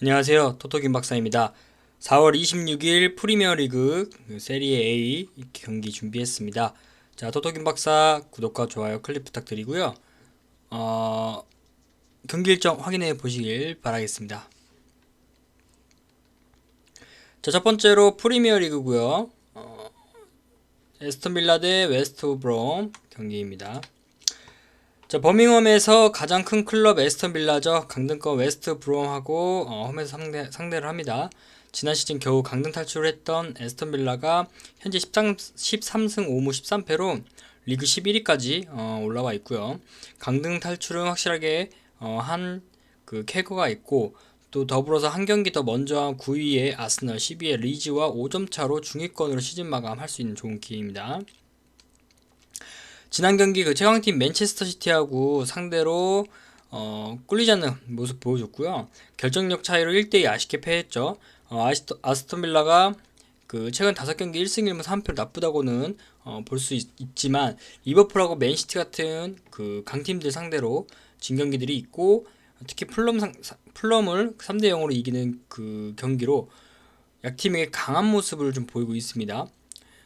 안녕하세요. 토토김 박사입니다. 4월 26일 프리미어리그 세리에 A 경기 준비했습니다. 자, 토토김 박사 구독과 좋아요 클릭 부탁드리고요. 경기 일정 확인해 보시길 바라겠습니다. 자, 첫 번째로 프리미어리그고요. 에스턴 빌라 대 웨스트 브롬 경기입니다. 자, 버밍엄에서 가장 큰 클럽 에스턴 빌라죠. 강등권 웨스트 브롬하고 홈에서 상대를 합니다. 지난 시즌 겨우 강등 탈출을 했던 에스턴 빌라가 현재 13승 5무 13패로 리그 11위까지 올라와 있고요. 강등 탈출은 확실하게 한 그 캐거가 있고, 또 더불어서 한 경기 더 먼저 한 9위의 아스널, 10위의 리즈와 5점 차로 중위권으로 시즌 마감할 수 있는 좋은 기회입니다. 지난 경기 그 최강팀 맨체스터 시티하고 상대로 꿀리지 않는 모습 보여줬고요. 결정력 차이로 1대2 아쉽게 패했죠. 아스톤 빌라가 그 최근 5경기 1승 1무 3패로 나쁘다고는 볼 수 있지만 리버풀하고 맨시티 같은 그 강팀들 상대로 진 경기들이 있고, 특히 플럼을 3대 0으로 이기는 그 경기로 약팀에게 강한 모습을 좀 보이고 있습니다.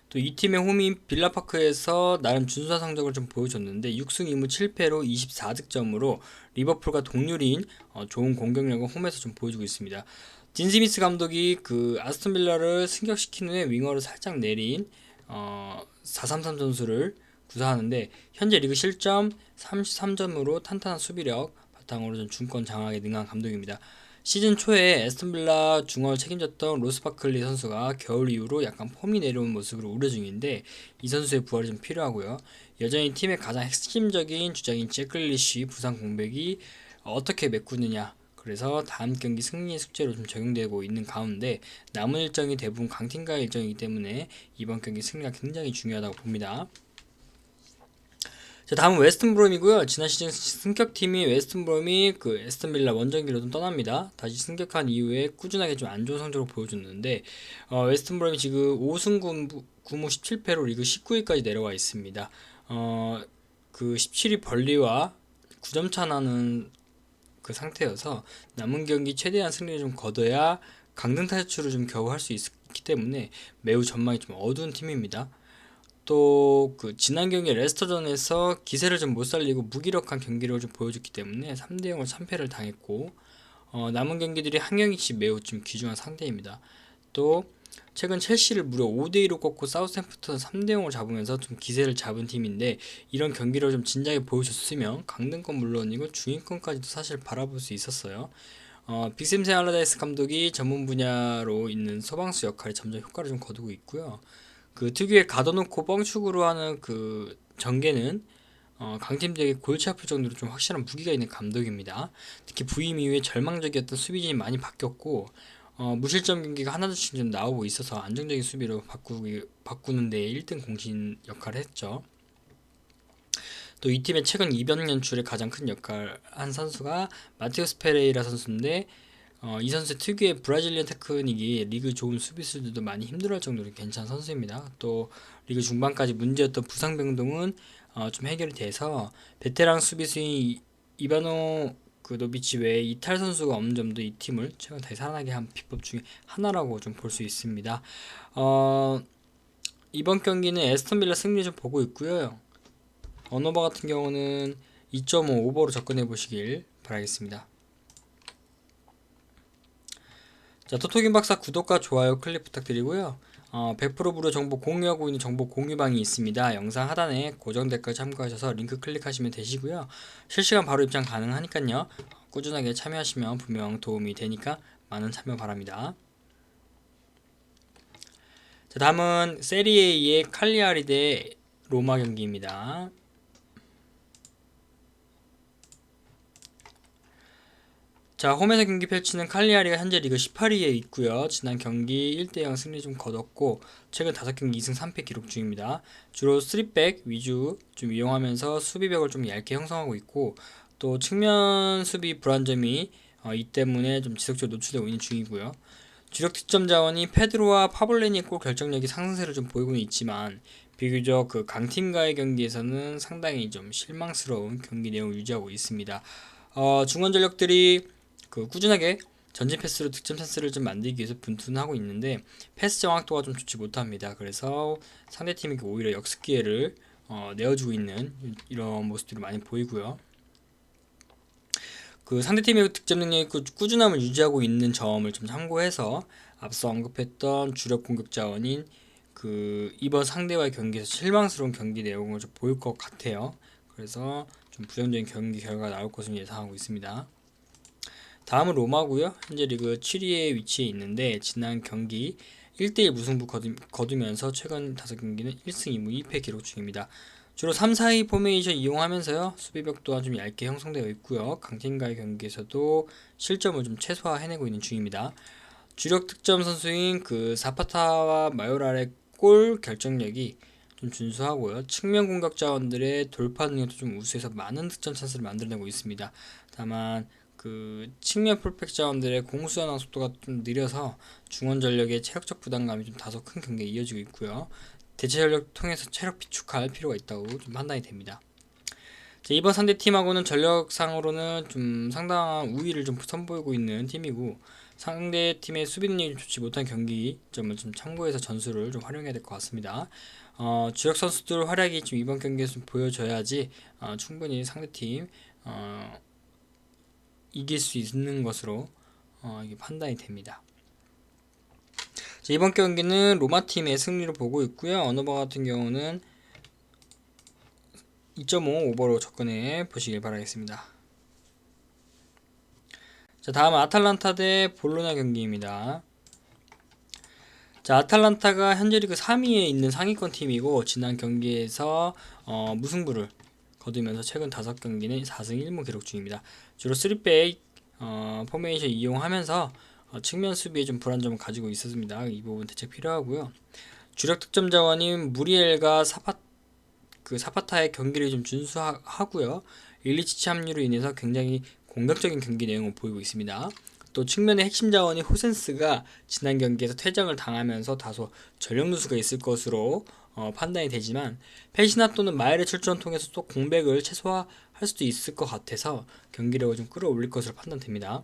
또 이 팀의 홈인 빌라파크에서 나름 준수한 성적을 좀 보여줬는데 6승 2무 7패로 24득점으로 리버풀과 동률인 좋은 공격력을 홈에서 좀 보여주고 있습니다. 딘 스미스 감독이 그 아스톤 빌라를 승격시킨 후에 윙어를 살짝 내린 4-3-3 전술을 구사하는데, 현재 리그 실점 33점으로 탄탄한 수비력 바탕으로 좀 중권 장악에 능한 감독입니다. 시즌 초에 에스턴 빌라 중원을 책임졌던 로스 바클리 선수가 겨울 이후로 약간 폼이 내려온 모습으로 우려 중인데, 이 선수의 부활이 좀 필요하고요. 여전히 팀의 가장 핵심적인 주장인 잭 글리쉬 부상 공백이 어떻게 메꾸느냐, 그래서 다음 경기 승리의 숙제로 좀 적용되고 있는 가운데 남은 일정이 대부분 강팀과의 일정이기 때문에 이번 경기 승리가 굉장히 중요하다고 봅니다. 자, 다음은 웨스턴 브롬이고요. 지난 시즌 승격팀이 웨스턴 브롬이 그 에스턴 빌라 원정기로 좀 떠납니다. 다시 승격한 이후에 꾸준하게 좀 안 좋은 성적을 보여줬는데, 웨스턴 브롬이 지금 5승 9무 17패로 리그 19위까지 내려와 있습니다. 그 17위 벌리와 9점 차 나는 그 상태여서 남은 경기 최대한 승리를 좀 거둬야 강등 탈출을 좀 겨우 할 수 있기 때문에 매우 전망이 좀 어두운 팀입니다. 또 그 지난 경기 레스터전에서 기세를 좀 못 살리고 무기력한 경기를 좀 보여줬기 때문에 3대 0을 참패를 당했고, 남은 경기들이 한 경기씩 매우 좀 귀중한 상대입니다. 또 최근 첼시를 무려 5대2로 꺾고 사우스햄프턴 3대0을 잡으면서 좀 기세를 잡은 팀인데, 이런 경기를 좀 진작에 보여줬으면 강등권 물론이고 중위권까지도 사실 바라볼 수 있었어요. 빅샘 알라다이스 감독이 전문 분야로 있는 소방수 역할이 점점 효과를 좀 거두고 있고요. 그 특유의 가둬놓고 뻥축으로 하는 그 전개는 강팀들에게 골치 아플 정도로 좀 확실한 무기가 있는 감독입니다. 특히 부임 이후에 절망적이었던 수비진이 많이 바뀌었고, 무실점 경기가 하나둘씩 좀 나오고 있어서 안정적인 수비로 바꾸는 데 1등 공신 역할을 했죠. 또 이 팀의 최근 이변 연출에 가장 큰 역할 한 선수가 마테우스 페레이라 선수인데, 이 선수의 특유의 브라질리언 테크닉이 리그 좋은 수비수들도 많이 힘들어할 정도로 괜찮은 선수입니다. 또 리그 중반까지 문제였던 부상 변동은 좀 해결이 돼서 베테랑 수비수인 이바노 그 노비치 외에 이탈 선수가 없는 점도 이 팀을 최근 다시 살아나게 한 비법 중에 하나라고 좀 볼 수 있습니다. 이번 경기는 에스턴 빌라 승리 좀 보고 있고요. 언어버 같은 경우는 2.5 오버로 접근해 보시길 바라겠습니다. 자, 토토김 박사 구독과 좋아요 클릭 부탁드리고요. 100% 무료 정보 공유하고 있는 정보 공유방이 있습니다. 영상 하단에 고정 댓글 참고하셔서 링크 클릭하시면 되시고요. 실시간 바로 입장 가능하니까요. 꾸준하게 참여하시면 분명 도움이 되니까 많은 참여 바랍니다. 자, 다음은 세리에의 칼리아리 대 로마 경기입니다. 자, 홈에서 경기 펼치는 칼리아리가 현재 리그 18위에 있고요. 지난 경기 1대0 승리 좀 거뒀고, 최근 5경기 2승 3패 기록 중입니다. 주로 3백 위주 좀 이용하면서 수비벽을 좀 얇게 형성하고 있고, 또 측면 수비 불안점이 이 때문에 좀 지속적으로 노출되고 있는 중이고요. 주력 득점 자원이 페드로와 파블레니의 골 결정력이 상승세를 좀 보이고는 있지만, 비교적 그 강팀과의 경기에서는 상당히 좀 실망스러운 경기 내용을 유지하고 있습니다. 중원 전력들이 그 꾸준하게 전진 패스로 득점 찬스를 좀 만들기 위해서 분투하고 있는데 패스 정확도가 좀 좋지 못합니다. 그래서 상대팀에게 오히려 역습 기회를 내어주고 있는 이런 모습들이 많이 보이고요. 그 상대팀의 득점 능력이 꾸준함을 유지하고 있는 점을 좀 참고해서 앞서 언급했던 주력 공격 자원인 그 이번 상대와의 경기에서 실망스러운 경기 내용을 좀 보일 것 같아요. 그래서 좀 부정적인 경기 결과가 나올 것을 예상하고 있습니다. 다음은 로마고요. 현재 리그 7위에 위치해 있는데 지난 경기 1대1 무승부 거두면서 최근 5경기는 1승 2무 2패 기록 중입니다. 주로 3-4-2 포메이션 이용하면서요. 수비벽 또한 좀 얇게 형성되어 있고요. 강팀과의 경기에서도 실점을 좀 최소화해내고 있는 중입니다. 주력 득점 선수인 그 사파타와 마요랄의 골 결정력이 좀 준수하고요. 측면 공격 자원들의 돌파 능력도 좀 우수해서 많은 득점 찬스를 만들어내고 있습니다. 다만 그 측면 풀백 자원들의 공수 현황 속도가 좀 느려서 중원 전력의 체력적 부담감이 좀 다소 큰 경기에 이어지고 있고요. 대체 전력 통해서 체력 비축할 필요가 있다고 좀 판단이 됩니다. 이번 상대 팀하고는 전력상으로는 좀 상당한 우위를 좀 선보이고 있는 팀이고 상대 팀의 수비 능력이 좀 좋지 못한 경기점을 좀 참고해서 전술을 좀 활용해야 될 것 같습니다. 주력 선수들 활약이 좀 이번 경기에서 좀 보여줘야지 충분히 상대 팀 이길 수 있는 것으로 이게 판단이 됩니다. 이번 경기는 로마 팀의 승리로 보고 있고요. 언어버 같은 경우는 2.5 오버로 접근해 보시길 바라겠습니다. 자, 다음 아탈란타 대 볼로냐 경기입니다. 자, 아탈란타가 현재 리그 3위에 있는 상위권 팀이고 지난 경기에서 무승부를 거두면서 최근 5경기는 4승 1무 기록 중입니다. 주로 3백 포메이션 이용하면서 측면 수비에 좀 불안점을 가지고 있었습니다. 이 부분 대책 필요하고요. 주력 득점 자원인 무리엘과 사파타의 경기를 좀 준수하고요. 일리치치 합류로 인해서 굉장히 공격적인 경기 내용을 보이고 있습니다. 또 측면의 핵심 자원인 호센스가 지난 경기에서 퇴장을 당하면서 다소 전력 누수가 있을 것으로 판단이 되지만 페시나 또는 마엘의 출전을 통해서 또 공백을 최소화할 수도 있을 것 같아서 경기력을 좀 끌어올릴 것으로 판단됩니다.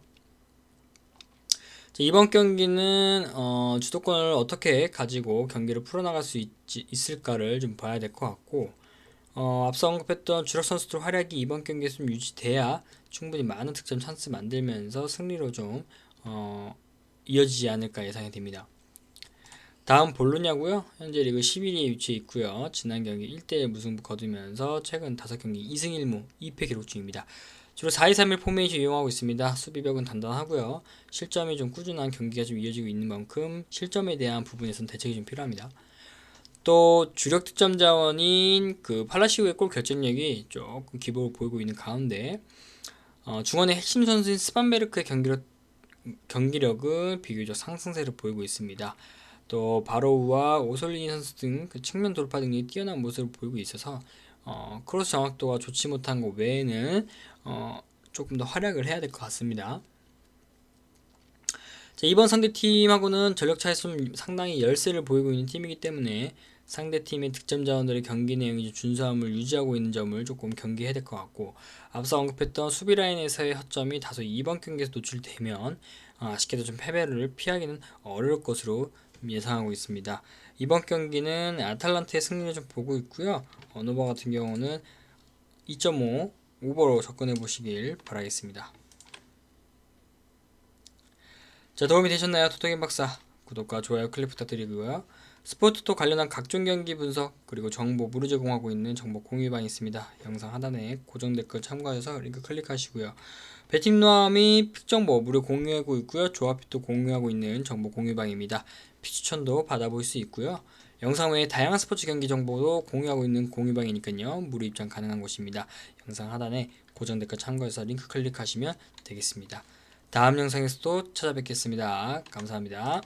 이번 경기는 주도권을 어떻게 가지고 경기를 풀어나갈 수 있을까를 좀 봐야 될 것 같고 앞서 언급했던 주력 선수들 활약이 이번 경기에서 좀 유지돼야 충분히 많은 득점 찬스 만들면서 승리로 좀 이어지지 않을까 예상이 됩니다. 다음 볼로냐고요. 현재 리그 11위에 위치해 있고요. 지난 경기 1대1 무승부 거두면서 최근 5경기 2승 1무 2패 기록 중입니다. 주로 4-2-3-1 포메이션 이용하고 있습니다. 수비벽은 단단하고요. 실점이 좀 꾸준한 경기가 좀 이어지고 있는 만큼 실점에 대한 부분에서는 대책이 좀 필요합니다. 또 주력 득점 자원인 그 팔라시오의 골 결정력이 조금 기복을 보이고 있는 가운데 중원의 핵심 선수인 스반베르크의 경기력은 비교적 상승세를 보이고 있습니다. 또 바로우와 오솔리니 선수 등 그 측면 돌파 등이 뛰어난 모습을 보이고 있어서 크로스 정확도가 좋지 못한 것 외에는 조금 더 활약을 해야 될 것 같습니다. 자, 이번 상대팀하고는 전력 차에서 좀 상당히 열세를 보이고 있는 팀이기 때문에 상대팀의 득점 자원들의 경기 내용이 준수함을 유지하고 있는 점을 조금 경계해야 될 것 같고 앞서 언급했던 수비 라인에서의 허점이 다소 이번 경기에서 노출되면 아쉽게도 좀 패배를 피하기는 어려울 것으로 예상하고 있습니다. 이번 경기는 아탈란타의 승리를 좀 보고 있고요. 언어버 같은 경우는 2.5 오버로 접근해 보시길 바라겠습니다. 자, 도움이 되셨나요? 토토겐 박사. 구독과 좋아요 클릭 부탁드리고요. 스포츠తో 관련한 각종 경기 분석 그리고 정보 무료 제공하고 있는 정보 공유방이 있습니다. 영상 하단에 고정 댓글 참고하셔서 링크 클릭하시고요. 배팅노하 및 픽 정보 무료 공유하고 있고요. 조합도 공유하고 있는 정보 공유방입니다. 픽 추천도 받아볼 수 있고요. 영상 외에 다양한 스포츠 경기 정보도 공유하고 있는 공유방이니까요. 무료 입장 가능한 곳입니다. 영상 하단에 고정 댓글 참고해서 링크 클릭하시면 되겠습니다. 다음 영상에서도 찾아뵙겠습니다. 감사합니다.